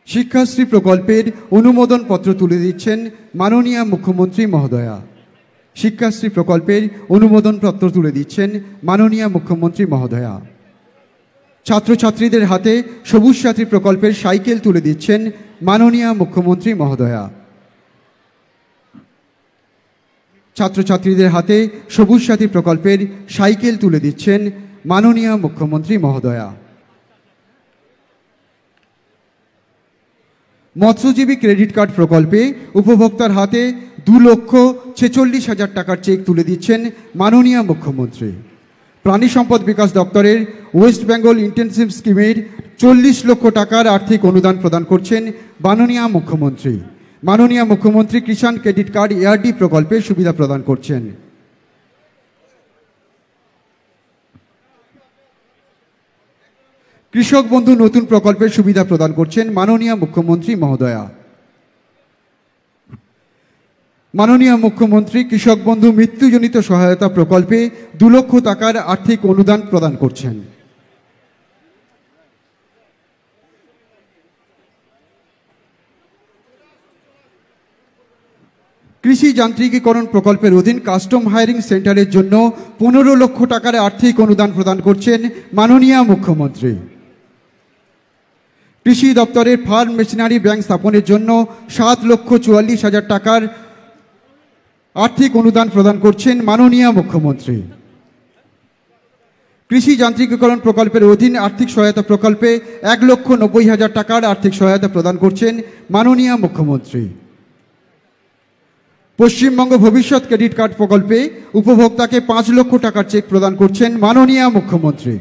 শিক্ষাশ্রী প্রকল্পের অনুমোদন পত্র তুলে দিচ্ছেন মাননীয় মুখ্যমন্ত্রী মহোদয়া। শিক্ষাশ্রী প্রকল্পের অনুমোদন পত্র তুলে দিচ্ছেন মাননীয় মুখ্যমন্ত্রী মহোদয়া। ছাত্রছাত্রীদের হাতে সবুজ সাথী প্রকল্পের সাইকেল তুলে দিচ্ছেন মাননীয় মুখ্যমন্ত্রী মহোদয়া। ছাত্রছাত্রীদের হাতে সবুজ সাথী প্রকল্পের সাইকেল তুলে দিচ্ছেন মাননীয় মুখ্যমন্ত্রী মহোদয়া। মৎস্যজীবী ক্রেডিট কার্ড প্রকল্পে উপভোক্তার হাতে 2,46,000 টাকার চেক তুলে দিচ্ছেন মাননীয় মুখ্যমন্ত্রী। প্রাণী সম্পদ বিকাশ দপ্তরের ওয়েস্ট বেঙ্গল ইন্টেনসিভ স্কিমের 40 লক্ষ টাকার আর্থিক অনুদান প্রদান করছেন মাননীয় মুখ্যমন্ত্রী। মাননীয় মুখ্যমন্ত্রী কিষাণ ক্রেডিট কার্ড এআরডি প্রকল্পে সুবিধা প্রদান করছেন। কৃষক বন্ধু নতুন প্রকল্পের সুবিধা প্রদান করছেন মাননীয় মুখ্যমন্ত্রী মহোদয়া। মাননীয় মুখ্যমন্ত্রী কৃষক বন্ধু মৃত্যুজনিত সহায়তা প্রকল্পে 2 লক্ষ টাকার আর্থিক অনুদান প্রদান করছেন। কৃষি যান্ত্রিকীকরণ প্রকল্পের অধীন কাস্টম হায়ারিং সেন্টারের জন্য 15 লক্ষ টাকার আর্থিক অনুদান প্রদান করছেন মাননীয় মুখ্যমন্ত্রী। কৃষি দপ্তরের ফার্ম মেশিনারি ব্যাংক স্থাপনের জন্য 7,44,000 টাকার আর্থিক অনুদান প্রদান করছেন মাননীয় মুখ্যমন্ত্রী। কৃষি যান্ত্রিকীকরণ প্রকল্পের অধীন আর্থিক সহায়তা প্রকল্পে 1,90,000 টাকার আর্থিক সহায়তা প্রদান করছেন মাননীয় মুখ্যমন্ত্রী। পশ্চিমবঙ্গ ভবিষ্যৎ ক্রেডিট কার্ড প্রকল্পে উপভোক্তাকে 5 লক্ষ টাকার চেক প্রদান করছেন মাননীয় মুখ্যমন্ত্রী।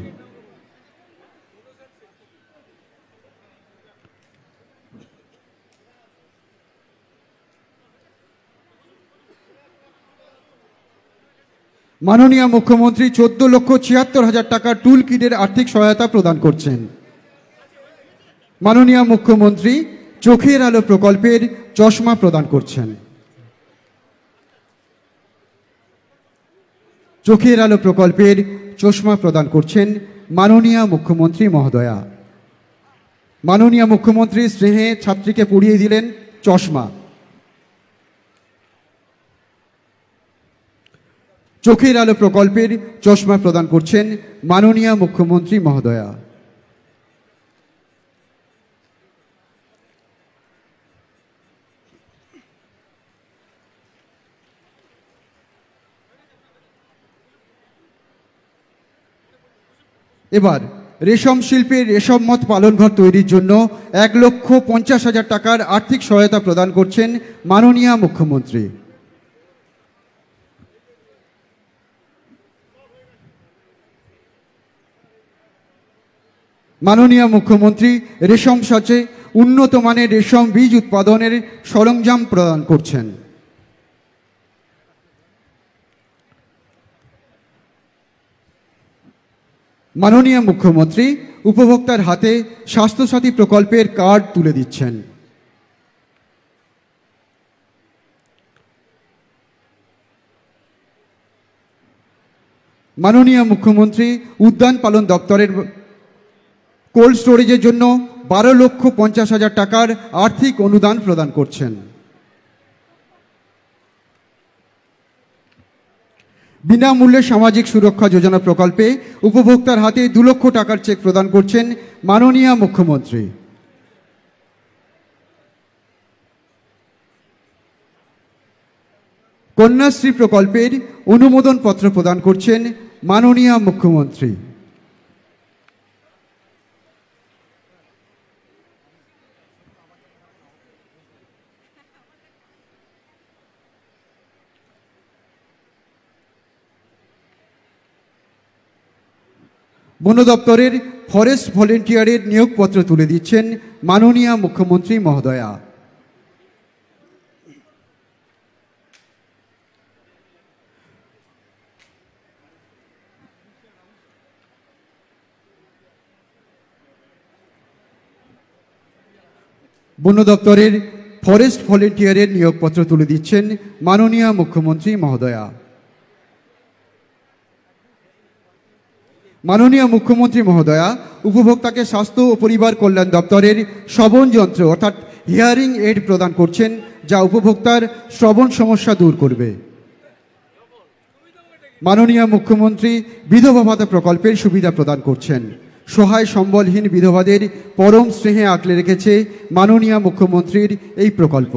মাননীয় মুখ্যমন্ত্রী 14,76,000 টাকার টুল কিটের আর্থিক সহায়তা প্রদান করছেন। মাননীয় মুখ্যমন্ত্রী চোখের আলো প্রকল্পের চশমা প্রদান করছেন। চোখের আলো প্রকল্পের চশমা প্রদান করছেন মাননীয় মুখ্যমন্ত্রী মহোদয়া। মাননীয় মুখ্যমন্ত্রী স্নেহে ছাত্রীকে পরিয়ে দিলেন চশমা। চোখের আলো প্রকল্পের চশমা প্রদান করছেন মাননীয় মুখ্যমন্ত্রী মহোদয়া। এবার রেশম শিল্পের রেশম মত পালনঘর তৈরির জন্য 1,50,000 টাকার আর্থিক সহায়তা প্রদান করছেন মাননীয় মুখ্যমন্ত্রী। মাননীয় মুখ্যমন্ত্রী রেশম সাচে উন্নত মানের রেশম বীজ উৎপাদনের সরঞ্জাম প্রদান করছেন। মাননীয় মুখ্যমন্ত্রী উপভোক্তার হাতে স্বাস্থ্যসাথী প্রকল্পের কার্ড তুলে দিচ্ছেন। মাননীয় মুখ্যমন্ত্রী উদ্যান পালন দপ্তরের কোল্ড স্টোরেজের জন্য 12,50,000 টাকার আর্থিক অনুদান প্রদান করছেন। বিনামূল্যে সামাজিক সুরক্ষা যোজনা প্রকল্পে উপভোক্তার হাতে 2 লক্ষ টাকার চেক প্রদান করছেন মাননীয় মুখ্যমন্ত্রী। কন্যাশ্রী প্রকল্পের অনুমোদন পত্র প্রদান করছেন মাননীয় মুখ্যমন্ত্রী। বন দপ্তরের ফরেস্ট ভলেন্টিয়ারের নিয়োগপত্র তুলে দিচ্ছেন মাননীয় মুখ্যমন্ত্রী মহোদয়া। বন দপ্তরের ফরেস্ট ভলেন্টিয়ারের নিয়োগপত্র তুলে দিচ্ছেন মাননীয় মুখ্যমন্ত্রী মহোদয়া। মাননীয় মুখ্যমন্ত্রী মহোদয়া উপভোক্তাকে স্বাস্থ্য ও পরিবার কল্যাণ দপ্তরের শ্রবণ যন্ত্র অর্থাৎ হিয়ারিং এড প্রদান করছেন, যা উপভোক্তার শ্রবণ সমস্যা দূর করবে। মাননীয় মুখ্যমন্ত্রী বিধবা ভাতা প্রকল্পের সুবিধা প্রদান করছেন। সহায় সম্বলহীন বিধবাদের পরম স্নেহে আঁকলে রেখেছে মাননীয় মুখ্যমন্ত্রীর এই প্রকল্প।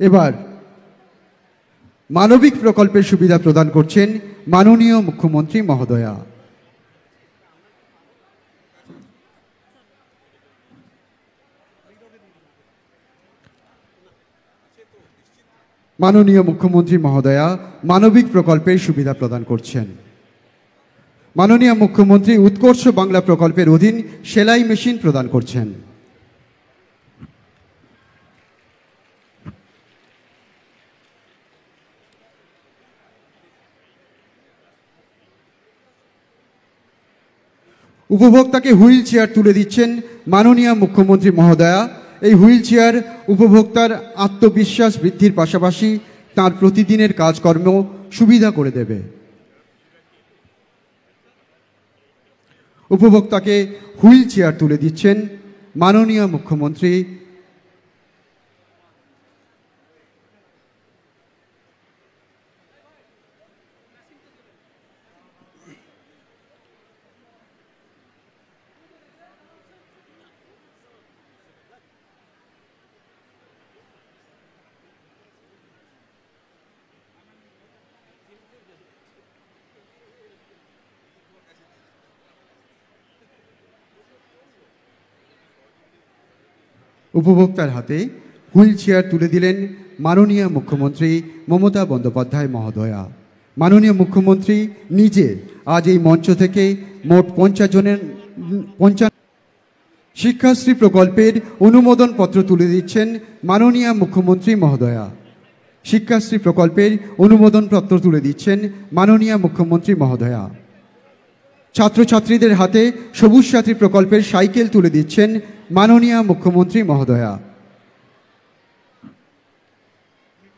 এবার মানবিক প্রকল্পের সুবিধা প্রদান করছেন মাননীয় মুখ্যমন্ত্রী মহোদয়া। মাননীয় মুখ্যমন্ত্রী মহোদয়া মানবিক প্রকল্পের সুবিধা প্রদান করছেন। মাননীয় মুখ্যমন্ত্রী উৎকর্ষ বাংলা প্রকল্পের অধীন সেলাই মেশিন প্রদান করছেন। উপভোক্তাকে হুইল চেয়ার তুলে দিচ্ছেন মাননীয় মুখ্যমন্ত্রী মহোদয়া। এই হুইল চেয়ার উপভোক্তার আত্মবিশ্বাস বৃদ্ধির পাশাপাশি তার প্রতিদিনের কাজকর্ম সুবিধা করে দেবে। উপভোক্তাকে হুইল চেয়ার তুলে দিচ্ছেন মাননীয় মুখ্যমন্ত্রী। উপভোক্তার হাতে হুইল চেয়ার তুলে দিলেন মাননীয় মুখ্যমন্ত্রী মমতা বন্দ্যোপাধ্যায় মহোদয়া। মাননীয় মুখ্যমন্ত্রী নিজে আজ এই মঞ্চ থেকে মোট 50 জনের শিক্ষাশ্রী প্রকল্পের অনুমোদন পত্র তুলে দিচ্ছেন মাননীয় মুখ্যমন্ত্রী মহোদয়া। শিক্ষাশ্রী প্রকল্পের অনুমোদন পত্র তুলে দিচ্ছেন মাননীয় মুখ্যমন্ত্রী মহোদয়া। ছাত্রছাত্রীদের হাতে সবুজ সাথী প্রকল্পের সাইকেল তুলে দিচ্ছেন মাননীয় মুখ্যমন্ত্রী মহোদয়া।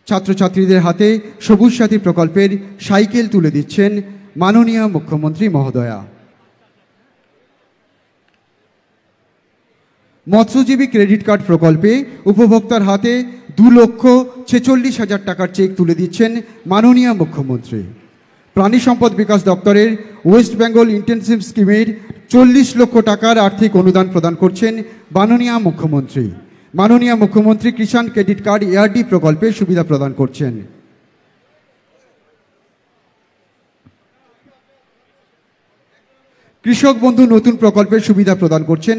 ছাত্রছাত্রীদের হাতে সবুজ সাথী প্রকল্পের সাইকেল তুলে দিচ্ছেন মাননীয় মুখ্যমন্ত্রী মহোদয়া। মৎস্যজীবী ক্রেডিট কার্ড প্রকল্পে উপভোক্তার হাতে 2,46,000 টাকার চেক তুলে দিচ্ছেন মাননীয় মুখ্যমন্ত্রী। প্রাণী সম্পদ বিকাশ দপ্তরের ওয়েস্ট বেঙ্গল ইন্টেনসিভ স্কিমের 40 লক্ষ টাকার আর্থিক অনুদান প্রদান করছেন মাননীয় মুখ্যমন্ত্রী। মাননীয় মুখ্যমন্ত্রী কিষাণ ক্রেডিট কার্ড এআরডি প্রকল্পে সুবিধা প্রদান করছেন। কৃষক বন্ধু নতুন প্রকল্পের সুবিধা প্রদান করছেন